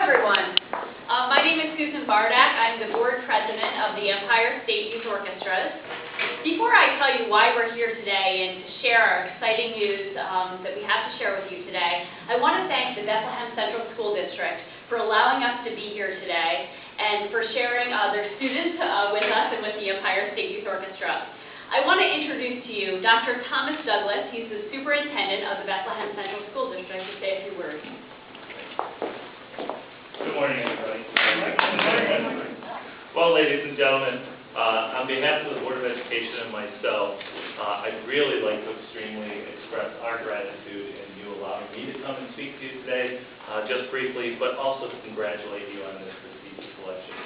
everyone. My name is Bardack. I'm the board president of the Empire State Youth Orchestras. Before I tell you why we're here today and to share our exciting news that we have to share with you today, I want to thank the Bethlehem Central School District for allowing us to be here today and for sharing their students with us and with the Empire State Youth Orchestra. I want to introduce to you Dr. Thomas Douglas. He's the superintendent of the Bethlehem Central School District, to say a few words. Good morning, everybody. Well, ladies and gentlemen, on behalf of the Board of Education and myself, I'd really like to extremely express our gratitude in you allowing me to come and speak to you today, just briefly, but also to congratulate you on this prestigious selection.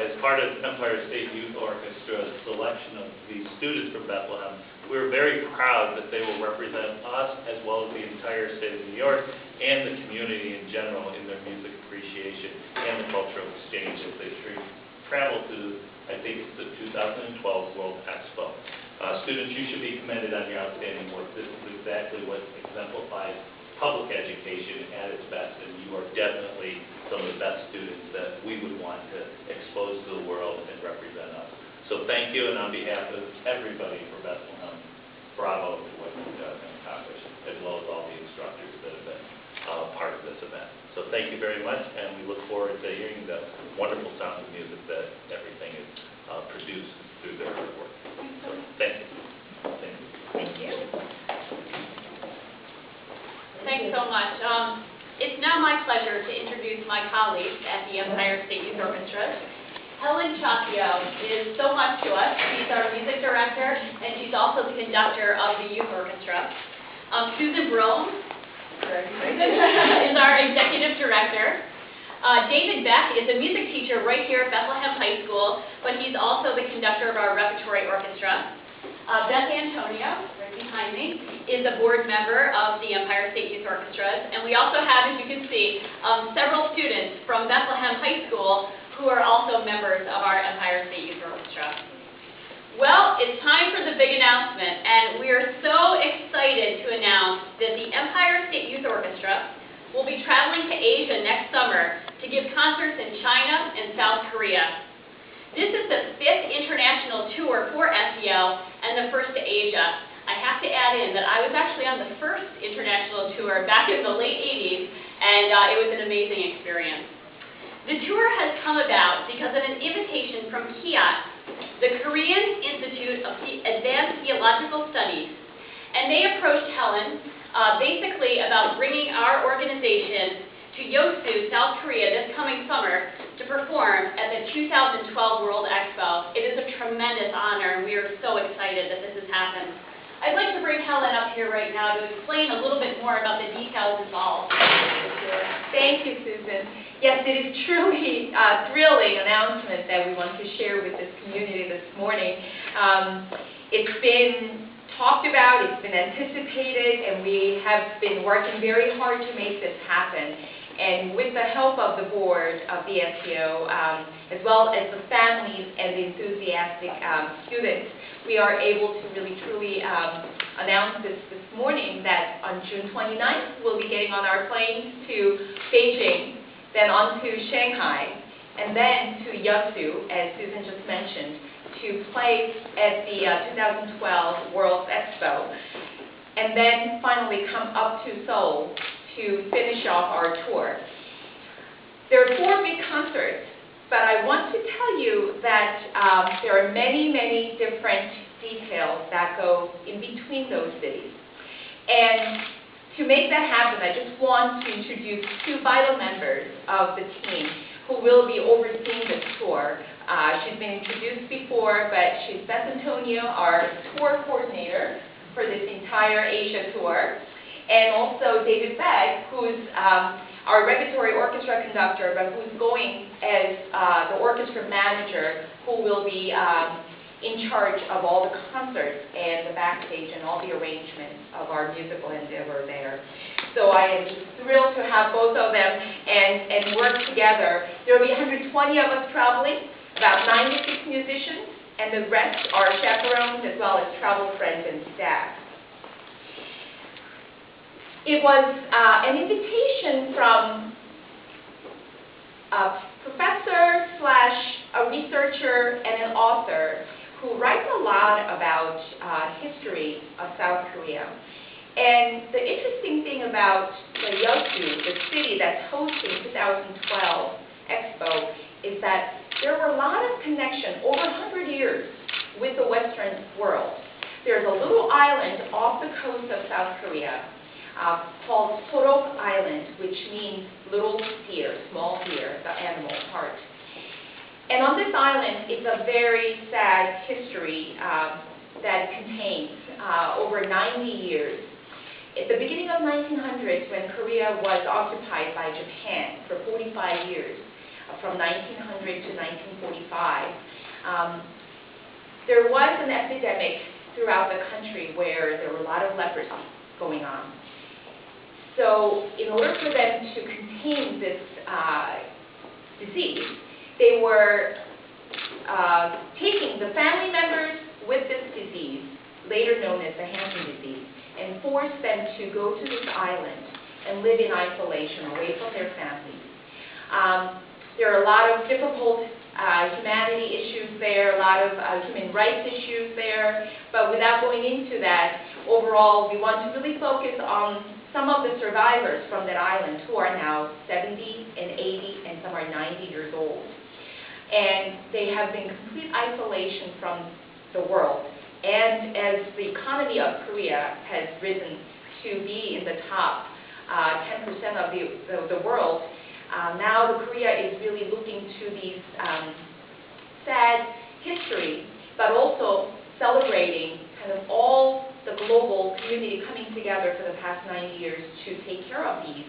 As part of Empire State Youth Orchestra's selection of these students from Bethlehem, we're very proud that they will represent us as well as the entire state of New York and the community in general in their music appreciation and the cultural exchange as they travel to, I think it's the 2012 World Expo. Students, you should be commended on your outstanding work. This is exactly what exemplifies public education at its best, and you are definitely some of the best students that we would want to expose to the world and represent us. So thank you, and on behalf of everybody for Bethlehem, bravo for what you've done and accomplished, as well as all the instructors that have been part of this event. So thank you very much, and we look forward to hearing the wonderful sound of music that everything is produced through their hard work. So thank you. Thank you. Thank you. Thanks so much. It's now my pleasure to introduce my colleagues at the Empire State Youth Orchestra. Helen Cha-Pyo is so much to us. She's our music director, and she's also the conductor of the youth orchestra. Brome is our executive director. Beck is a music teacher right here at Bethlehem High School, but he's also the conductor of our Repertory orchestra. Beth, right behind me, is a board member of the Empire State Youth Orchestras, and we also have, as you can see, several students from Bethlehem High School who are also members of our Empire State Youth Orchestra. Well, it's time for the big announcement, and we are so excited to announce that the Empire State Youth Orchestra will be traveling to Asia next summer to give concerts in China and South Korea. This is the 5th international tour for ESYO and the first to Asia. I have to add in that I was actually on the first international tour back in the late 80s, and it was an amazing experience. The tour has come about because of an invitation from KIAT, the Korean Institute of Advanced Theological Studies, and they approached Helen basically about bringing our organization to Yeosu, South Korea this coming summer to perform at the 2012 World Expo. It is a tremendous honor, and we are so excited that this has happened. I'd like to bring Helen up here right now to explain a little bit more about the details involved. Thank you, Susan. Yes, it is truly a thrilling announcement that we want to share with this community this morning. It's been talked about, it's been anticipated, and we have been working very hard to make this happen. And with the help of the board of the ESYO, as well as the families and the enthusiastic students, we are able to really truly announce this morning that on June 29th, we'll be getting on our planes to Beijing, then on to Shanghai, and then to Yeosu, as Susan just mentioned, to play at the 2012 World Expo, and then finally come up to Seoul to finish off our tour. There are 4 big concerts, but I want to tell you that there are many, many different details that go in between those cities. And to make that happen, I just want to introduce 2 vital members of the team who will be overseeing this tour. She's been introduced before, but she's Beth, our tour coordinator for this entire Asia tour, and also Beck, who's our Repertory orchestra conductor, but who's going as the orchestra manager, who will be in charge of all the concerts and the backstage and all the arrangements of our musical endeavor there. So I am just thrilled to have both of them and work together. There will be 120 of us traveling, about 96 musicians, and the rest are chaperones as well as travel friends and staff. It was an invitation from a professor slash a researcher and an author who writes a lot about history of South Korea. And the interesting thing about the Yeosu, the city that's hosting 2012 Expo, is that there were a lot of connection over 100 years with the Western world. There's a little island off the coast of South Korea called Sorok Island, which means little deer, small deer, the animal part. And on this island, it's a very sad history that it contains over 90 years. At the beginning of 1900s, when Korea was occupied by Japan for 45 years, from 1900 to 1945, there was an epidemic throughout the country where there were a lot of leprosy going on. So in order for them to contain this disease, they were taking the family members with this disease, later known as the Hansen disease, and forced them to go to this island and live in isolation away from their families. There are a lot of difficult humanity issues there, a lot of human rights issues there, but without going into that, overall we want to really focus on some of the survivors from that island who are now 70 and 80 and some are 90 years old. And they have been in complete isolation from the world. And as the economy of Korea has risen to be in the top 10% of the world, now Korea is really looking to these sad history, but also celebrating kind of all the global community coming together for the past 90 years to take care of these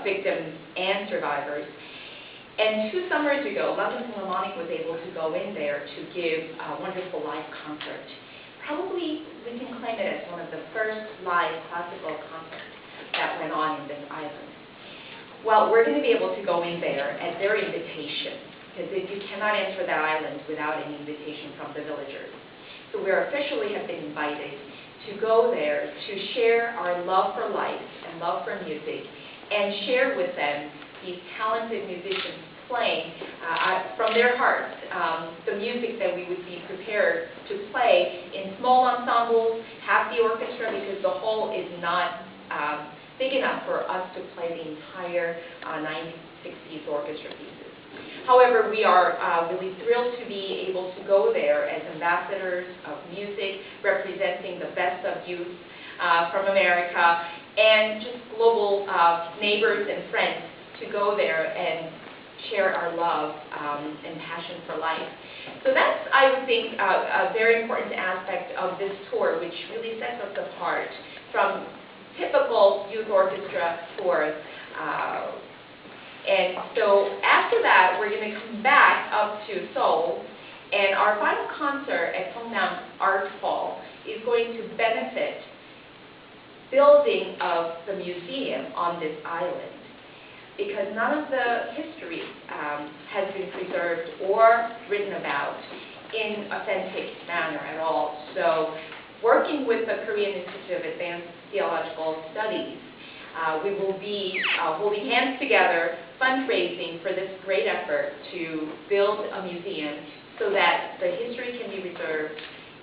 victims and survivors. And 2 summers ago, London Philharmonic was able to go in there to give a wonderful live concert. Probably we can claim it as one of the first live classical concerts that went on in this island. Well, we're going to be able to go in there at their invitation, because you cannot enter that island without an invitation from the villagers. So we officially have been invited to go there to share our love for life and love for music, and share with them these talented musicians playing from their hearts the music that we would be prepared to play in small ensembles, half the orchestra, because the hall is not big enough for us to play the entire 1960s orchestra pieces. However, we are really thrilled to be able to go there as ambassadors of music, representing the best of youth from America, and just global neighbors and friends to go there and share our love and passion for life. So that's, I would think, a very important aspect of this tour, which really sets us apart from typical youth orchestra tours. And so after that, we're going to come back up to Seoul, and our final concert at Songnam Art Hall is going to benefit building of the museum on this island, because none of the history has been preserved or written about in authentic manner at all. So working with the Korean Institute of Advanced Theological Studies, we will be holding hands together, fundraising for this great effort to build a museum so that the history can be preserved,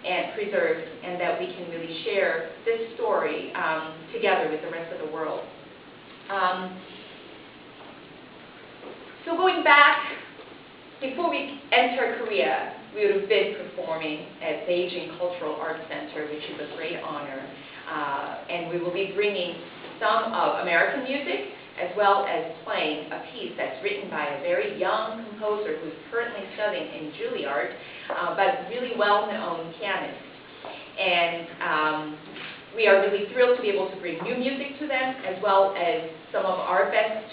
and that we can really share this story together with the rest of the world. So going back, before we enter Korea, we would have been performing at Beijing Cultural Arts Center, which is a great honor, and we will be bringing some of American music, as well as playing a piece that's written by a very young composer who's currently studying in Juilliard, but really well-known pianist. And we are really thrilled to be able to bring new music to them, as well as some of our best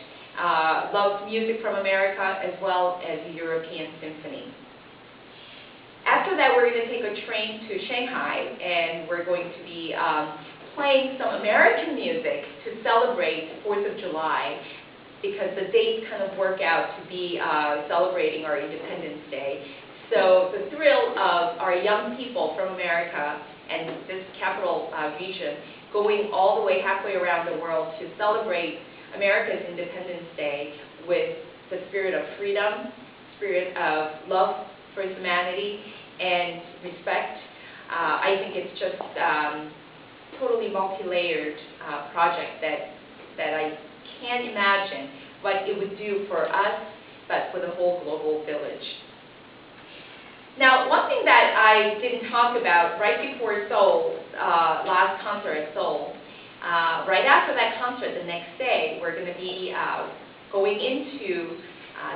loved music from America, as well as the European symphony. After that, we're going to take a train to Shanghai, and we're going to be playing some American music to celebrate 4th of July, because the dates kind of work out to be celebrating our Independence Day. So the thrill of our young people from America and this capital region going all the way halfway around the world to celebrate America's Independence Day with the spirit of freedom, spirit of love for humanity, and respect. I think it's just totally multi-layered project that I can't imagine what it would do for us, but for the whole global village. Now, one thing that I didn't talk about right before Seoul, last concert at Seoul, right after that concert the next day, we're going to be going into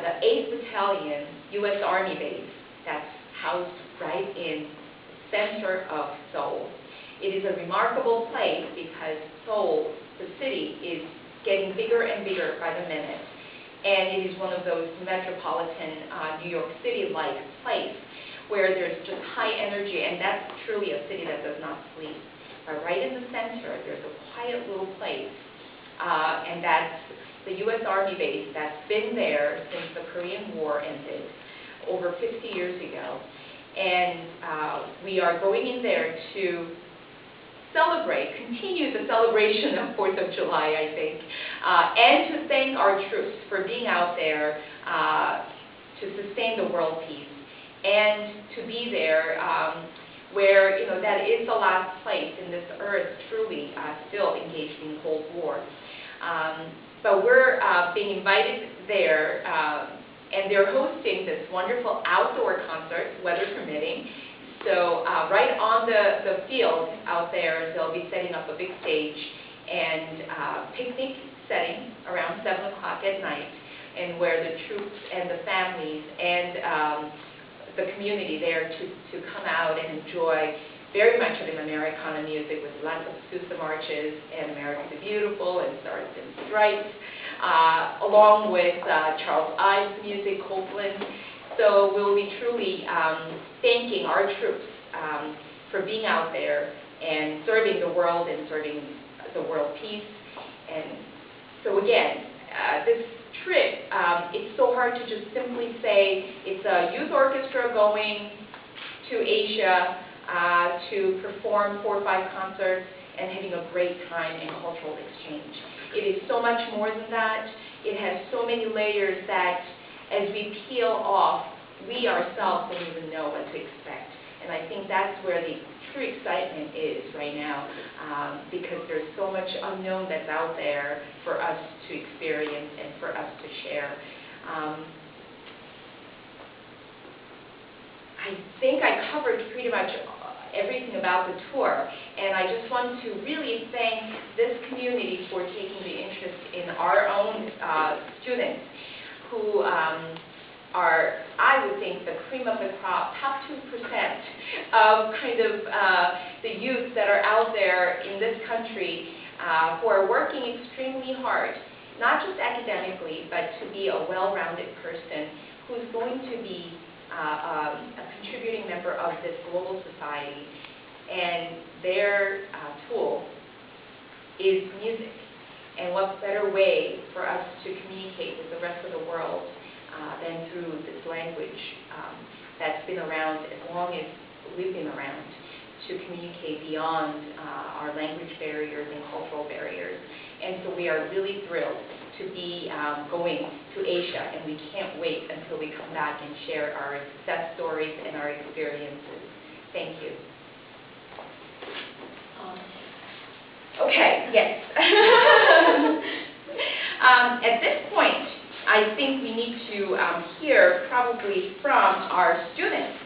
the 8th Battalion U.S. Army base that's housed right in the center of Seoul. It is a remarkable place because Seoul, the city, is getting bigger and bigger by the minute. And it is one of those metropolitan New York City-like place where there's just high energy, and that's truly a city that does not sleep. But right in the center, there's a quiet little place, and that's the U.S. Army base that's been there since the Korean War ended over 50 years ago. And we are going in there to continue the celebration of 4th of July, I think, and to thank our troops for being out there to sustain the world peace, and to be there where, you know, that is the last place in this earth truly still engaged in Cold War. But we're being invited there, and they're hosting this wonderful outdoor concert, weather permitting. So right on the field out there, they'll be setting up a big stage and picnic setting around 7 o'clock at night, and where the troops and the families and the community there to come out and enjoy very much of an Americana music with lots of Sousa marches and America the Beautiful and Stars and Stripes, along with Charles Ives music, Copeland. So we'll be truly thanking our troops for being out there and serving the world and serving the world peace. And so again, this trip, it's so hard to just simply say it's a youth orchestra going to Asia to perform 4 or 5 concerts and having a great time in cultural exchange. It is so much more than that. It has so many layers that as we peel off, we ourselves don't even know what to expect. And I think that's where the true excitement is right now, because there's so much unknown that's out there for us to experience and for us to share. I think I covered pretty much everything about the tour, and I just want to really thank this community for taking the interest in our own students who are, I would think, the cream of the crop, top 2% of kind of the youth that are out there in this country who are working extremely hard, not just academically, but to be a well-rounded person who's going to be a contributing member of this global society. And their tool is music. And what better way for us to communicate with the rest of the world than through this language that's been around as long as we've been around, to communicate beyond our language barriers and cultural barriers. And so we are really thrilled to be going to Asia, and we can't wait until we come back and share our success stories and our experiences. Thank you. Okay, yes. At this point, I think we need to hear probably from our students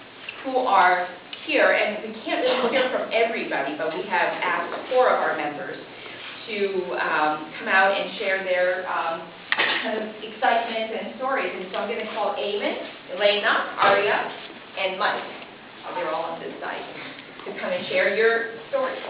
who are here, and we can't really hear from everybody, but we have asked 4 of our members to come out and share their kind of excitement and stories. And so I'm going to call Eamon, Elena, Aria, and Mike. They're all on this side to come and share your stories.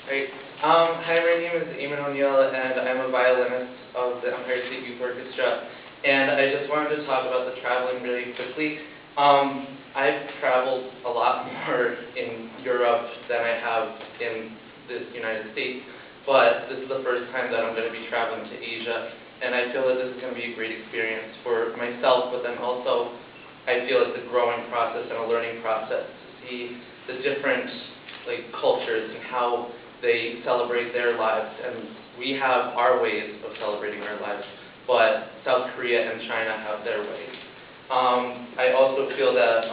Great. Hi, my name is Eamon O'Neill, and I'm a violinist of the Empire State Youth Orchestra. And I just wanted to talk about the traveling really quickly. I've traveled a lot more in Europe than I have in the United States, but this is the first time that I'm going to be traveling to Asia, and I feel that this is going to be a great experience for myself, but then also I feel it's a growing process and a learning process to see the different cultures and how they celebrate their lives, and we have our ways of celebrating our lives. but South Korea and China have their ways. I also feel that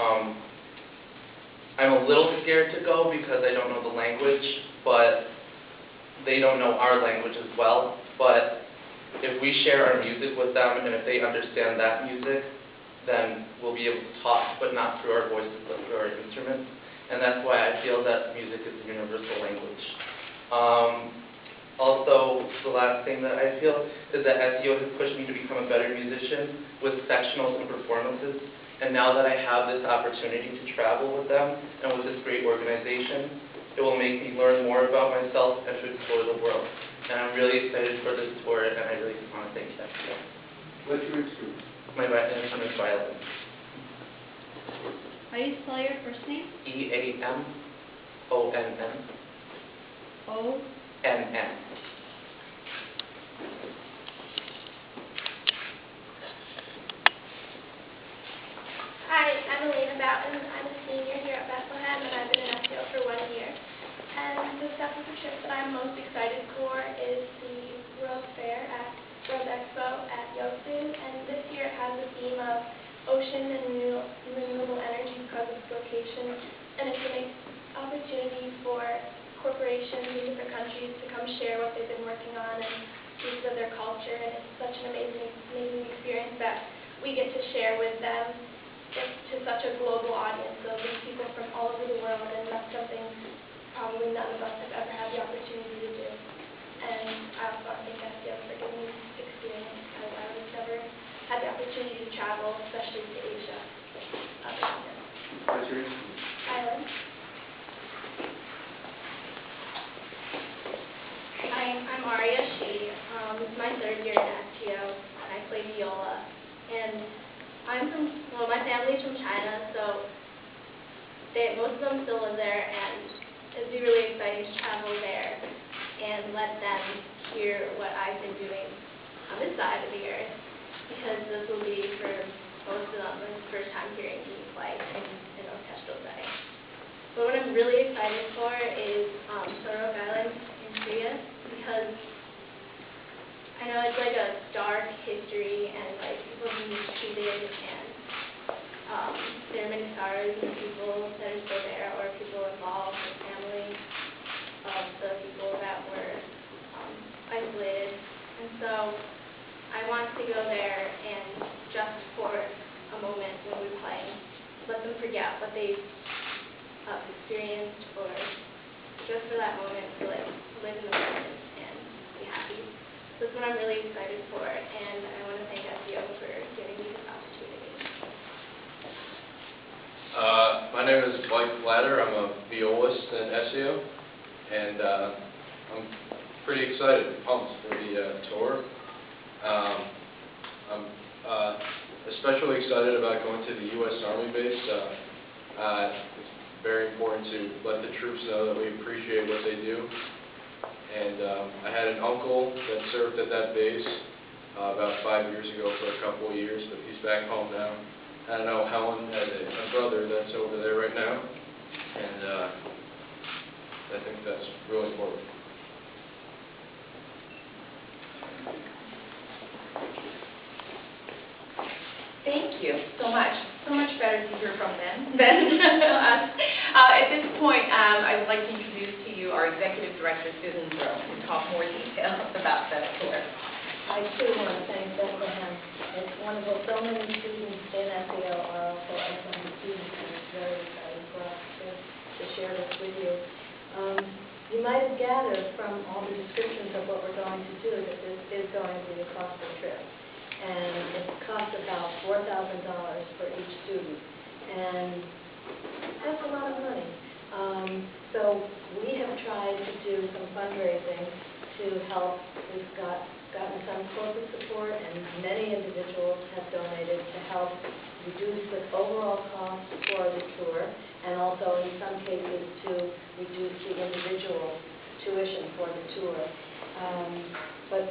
I'm a little scared to go because I don't know the language, but they don't know our language as well. But if we share our music with them and if they understand that music, then we'll be able to talk, but not through our voices, but through our instruments. And that's why I feel that music is a universal language. Also, the last thing that I feel is that ESYO has pushed me to become a better musician with sectionals and performances. And now that I have this opportunity to travel with them and with this great organization, it will make me learn more about myself and to explore the world. And I'm really excited for this tour, and I really just want to thank ESYO. What's your instrument? My instrument is violin. How do you spell your first name? E-A-M-O-N-N. O. N-N. Hi, I'm Elena Boughton. I'm a senior here at Bethlehem, and I've been in ESYO for 1 year. And the stuff of the trip that I'm most excited for is the World Fair at World Expo at Yeosu. And this year it has the theme of ocean and renewable energy because of its location. And it's an opportunity for corporations in different countries to come share what they've been working on and pieces of their culture. And it's such an amazing experience that we get to share with them to such a global audience. So these people from all over the world, and that's something probably none of us have ever had the opportunity to do. And I also want to thank ESYO for giving me this experience because I would have never had the opportunity to travel, especially to Asia. What's your instrument? Island. Hi, I'm Aria Shi. This is my 3rd year in ESYO, and I play viola. And my family's from China, so most of them still live there, and it'd be really exciting to travel there and let them hear what I've been doing on this side of the earth, because this will be, for most of them, the first time hearing me play in an orchestral setting. But what I'm really excited for is Sorok Island in Korea, because I know it's like a dark history and like people being mistreated, and there are many sorrows and people that are still there, or people involved, the family of the people that were isolated. And so I want to go there and just for a moment when we play, let them forget what they've experienced, or just for that moment to like live in the present and be happy. So that's what I'm really excited for, and I want to thank ESYO for giving me this opportunity. My name is Mike Flatter. I'm a violist in ESYO, and I'm pretty excited, pumped for the tour. I'm especially excited about going to the U.S. Army base. It's very important to let the troops know that we appreciate what they do. And I had an uncle that served at that base about 5 years ago for a couple of years, but he's back home now. I know Helen has a brother that's over there right now, and I think that's really important. Thank you so much. So much better to hear from them than us. At this point, I would like to introduce to you our Executive Director, Susan Brome, to talk more details about the tour. I too want to thank Bethlehem. It's wonderful. So many students in ESYO are also Bethlehem students, and it's very exciting for us to share this with you. You might have gathered from all the descriptions of what we're going to do that this is going to be a costly trip. And it costs about $4,000 for each student. And that's a lot of money. So we have tried to do some fundraising to help. We've gotten some corporate support, and many individuals have donated to help reduce the overall cost for the tour, and also in some cases to reduce the individual tuition for the tour. But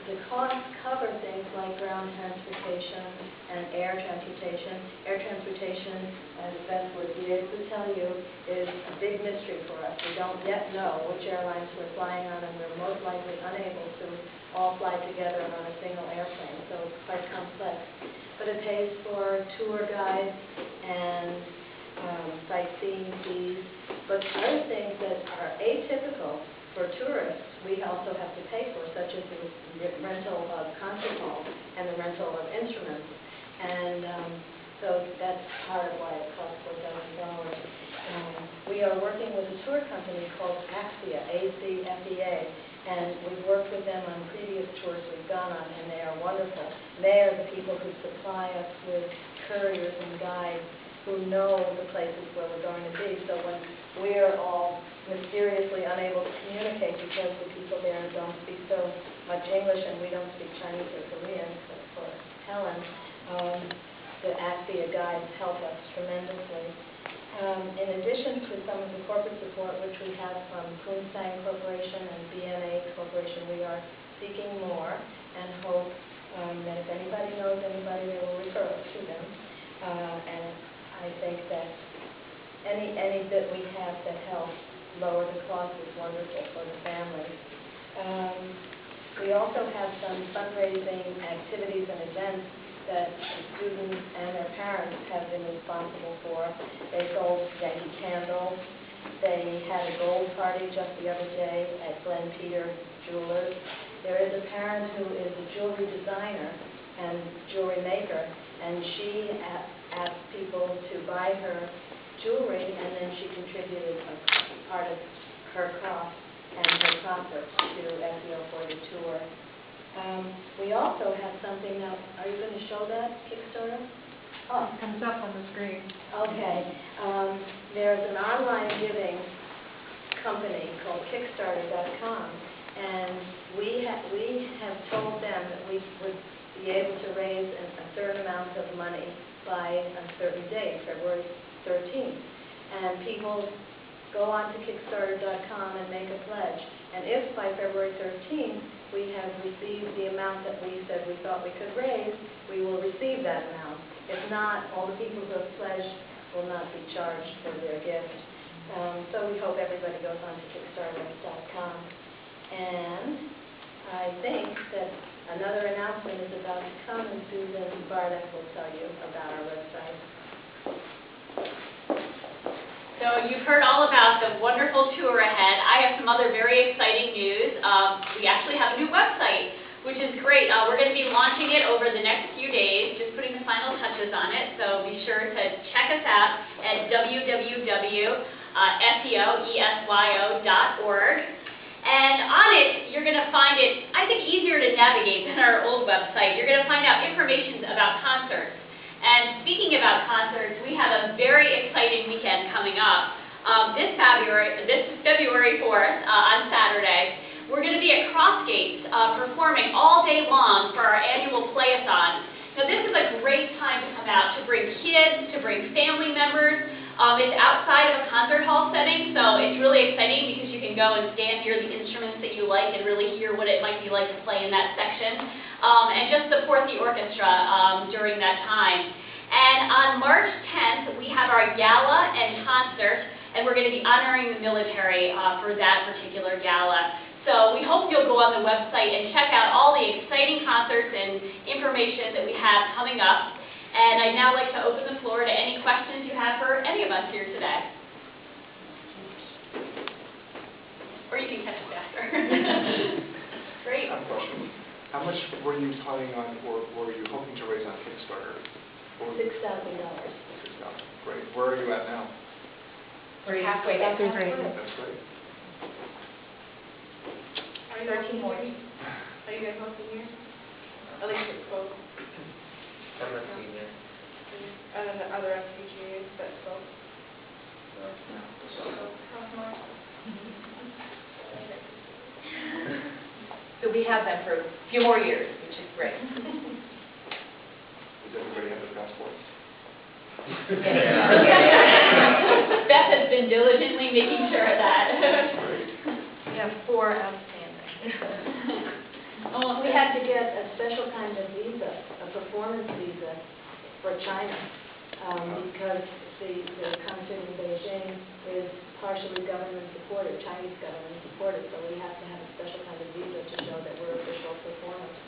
the costs cover things like ground transportation and air transportation. Air transportation, as Beth would be able to tell you, is a big mystery for us. We don't yet know which airlines we're flying on, and we're most likely unable to all fly together on a single airplane, so it's quite complex. But it pays for tour guides and sightseeing fees, but other things that are atypical for tourists, we also have to pay for, such as the rental of concert halls and the rental of instruments. And so that's part of why it costs $4,000. We are working with a tour company called ACFEA, A-C-F-E-A, and we've worked with them on previous tours we've gone on, and they are wonderful. They are the people who supply us with couriers and guides who know the places where we're going to be. So when we're all mysteriously unable to communicate because the people there don't speak so much English and we don't speak Chinese or Korean, except for Helen, the ACFEA guides help us tremendously. In addition to some of the corporate support which we have from Kunsang Corporation and BNA Corporation, we are seeking more and hope that if anybody knows anybody, they will refer us to them. And I think that any bit we have that helps lower the cost is wonderful for the families. We also have some fundraising activities and events that students and their parents have been responsible for. They sold Yankee candles. They had a gold party just the other day at Glen Peter Jewelers. There is a parent who is a jewelry designer and jewelry maker, and she asked people to buy her jewelry, and then she contributed a part of her cost and her profits to ESYO for the tour. We also have something now. Are you going to show that Kickstarter? Oh, It comes up on the screen. okay. There's an online giving company called Kickstarter.com, and we have told them that we would be able to raise a certain amount of money by a certain date, February 13th. And people go on to Kickstarter.com and make a pledge. And if by February 13th we have received the amount that we said we thought we could raise, we will receive that amount. If not, all the people who have pledged will not be charged for their gift. So we hope everybody goes on to Kickstarter.com. And I think that another announcement is about to come, and Susan Bardack will tell you about our website. So you've heard all about the wonderful tour ahead. I have some other very exciting news. We actually have a new website, which is great. We're going to be launching it over the next few days, just putting the final touches on it. So be sure to check us out at www.esyo.org. And on it, you're going to find it, I think, easier to navigate than our old website. You're going to find out information about concerts. And speaking about concerts, we have a very exciting weekend coming up. This February 4th, on Saturday, we're going to be at Crossgates performing all day long for our annual play-a-thon. Now this is a great time to come out to bring kids, to bring family members. It's outside of a concert hall setting, so it's really exciting because you can go and stand near the instruments that you like and really hear what it might be like to play in that section, and just support the orchestra during that time. And on March 10th, we have our gala and concert, and we're going to be honoring the military for that particular gala. So we hope you'll go on the website and check out all the exciting concerts and information that we have coming up. And I'd now like to open the floor to any questions you have for any of us here today. Or you can catch us after. Great. I have a question. How much were you planning on, or were you hoping to raise on Kickstarter? $6,000. $6,000. Great. Where are you at now? We're halfway there. That's great. Are you 13 more? Are you guys all seniors? At least it's 12. I'm a senior. And then the other FPGAs that 12. So we have them for a few more years, which is great. Does everybody have their passports? Beth has been diligently making sure of that. We have 4 outstanding. We had to get a special kind of visa, a performance visa for China, because the concert in Beijing is partially government supported, Chinese government supported, so we have to have a special kind of visa to show that we're official performers.